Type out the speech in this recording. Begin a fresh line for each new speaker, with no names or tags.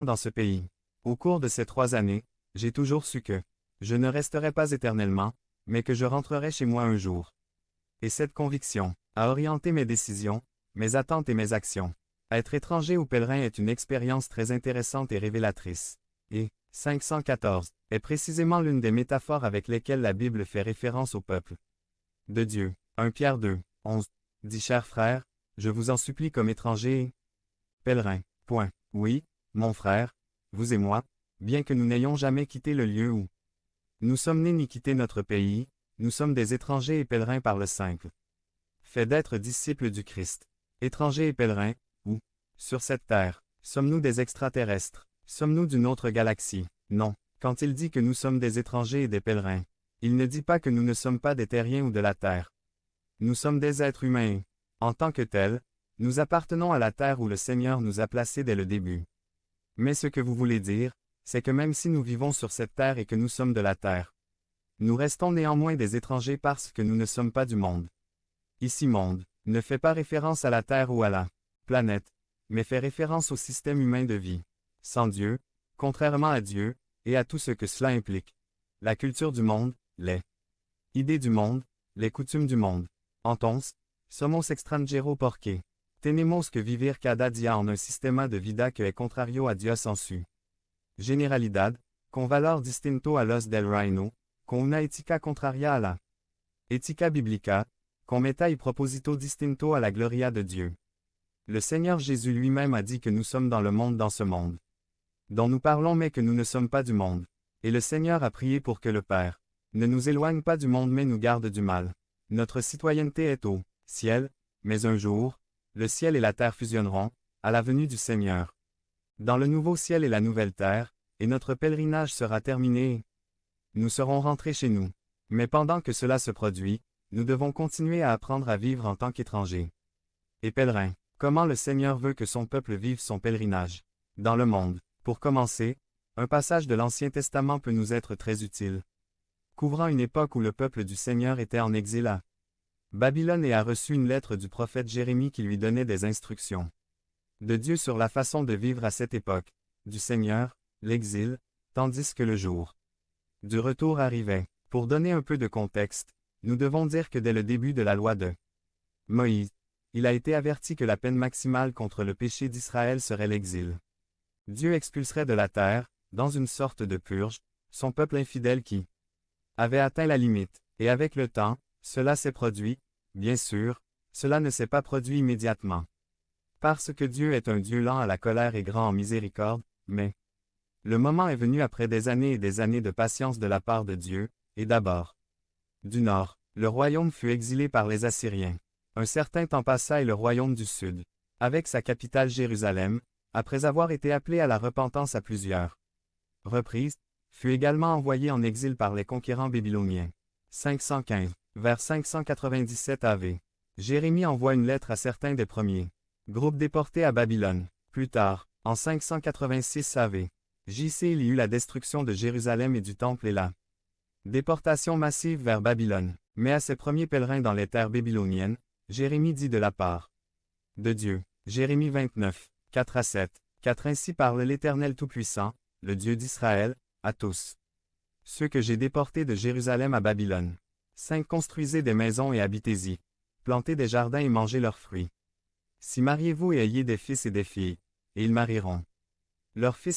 dans ce pays. Au cours de ces 3 années, j'ai toujours su que je ne resterai pas éternellement, mais que je rentrerai chez moi un jour. Et cette conviction a orienté mes décisions, mes attentes et mes actions. Être étranger ou pèlerin est une expérience très intéressante et révélatrice. Et 514 est précisément l'une des métaphores avec lesquelles la Bible fait référence au peuple de Dieu. 1 Pierre 2, 11 dit chers frères, je vous en supplie comme étrangers et pèlerins. Point. Oui, mon frère, vous et moi, bien que nous n'ayons jamais quitté le lieu où nous sommes nés ni quitté notre pays, nous sommes des étrangers et pèlerins par le simple fait d'être disciples du Christ. Étrangers et pèlerins, où, sur cette terre, sommes-nous des extraterrestres? Sommes-nous d'une autre galaxie? Non. Quand il dit que nous sommes des étrangers et des pèlerins, il ne dit pas que nous ne sommes pas des terriens ou de la terre. Nous sommes des êtres humains et, en tant que tels, nous appartenons à la terre où le Seigneur nous a placés dès le début. Mais ce que vous voulez dire, c'est que même si nous vivons sur cette terre et que nous sommes de la terre, nous restons néanmoins des étrangers parce que nous ne sommes pas du monde. Ici monde ne fait pas référence à la Terre ou à la planète, mais fait référence au système humain de vie. Sans Dieu, contrairement à Dieu, et à tout ce que cela implique. La culture du monde, les idées du monde, les coutumes du monde. Entonces, somos extranjeros porque tenemos que vivir cada día en un sistema de vida que es contrario a Dios en su generalidad, con valor distinto a los del reino, con una ética contraria a la ética biblica, con meta y proposito distinto a la gloria de Dieu. Le Seigneur Jésus lui-même a dit que nous sommes dans le monde dans ce monde, dont nous parlons mais que nous ne sommes pas du monde. Et le Seigneur a prié pour que le Père ne nous éloigne pas du monde mais nous garde du mal. Notre citoyenneté est au ciel, mais un jour, le ciel et la terre fusionneront, à la venue du Seigneur. Dans le nouveau ciel et la nouvelle terre, et notre pèlerinage sera terminé et nous serons rentrés chez nous. Mais pendant que cela se produit, nous devons continuer à apprendre à vivre en tant qu'étrangers et pèlerins. Comment le Seigneur veut que son peuple vive son pèlerinage dans le monde. Pour commencer, un passage de l'Ancien Testament peut nous être très utile. Couvrant une époque où le peuple du Seigneur était en exil à Babylone et a reçu une lettre du prophète Jérémie qui lui donnait des instructions de Dieu sur la façon de vivre à cette époque du Seigneur, l'exil, tandis que le jour du retour arrivait. Pour donner un peu de contexte, nous devons dire que dès le début de la loi de Moïse, il a été averti que la peine maximale contre le péché d'Israël serait l'exil. Dieu expulserait de la terre, dans une sorte de purge, son peuple infidèle qui avait atteint la limite, et avec le temps, cela s'est produit, bien sûr, cela ne s'est pas produit immédiatement. Parce que Dieu est un Dieu lent à la colère et grand en miséricorde, mais le moment est venu après des années et des années de patience de la part de Dieu, et d'abord du nord, le royaume fut exilé par les Assyriens. Un certain temps passa et le royaume du sud, avec sa capitale Jérusalem, après avoir été appelé à la repentance à plusieurs reprises, fut également envoyé en exil par les conquérants babyloniens. 515. Vers 597 AV. Jérémie envoie une lettre à certains des premiers groupes déportés à Babylone. Plus tard, en 586 AV, J.C. il y eut la destruction de Jérusalem et du temple et la déportation massive vers Babylone. Mais à ses premiers pèlerins dans les terres babyloniennes, Jérémie dit de la part de Dieu. Jérémie 29, 4 à 7. 4 Ainsi parle l'Éternel Tout-Puissant, le Dieu d'Israël, à tous ceux que j'ai déportés de Jérusalem à Babylone. 5 Construisez des maisons et habitez-y. Plantez des jardins et mangez leurs fruits. Si mariez-vous et ayez des fils et des filles, et ils marieront leurs fils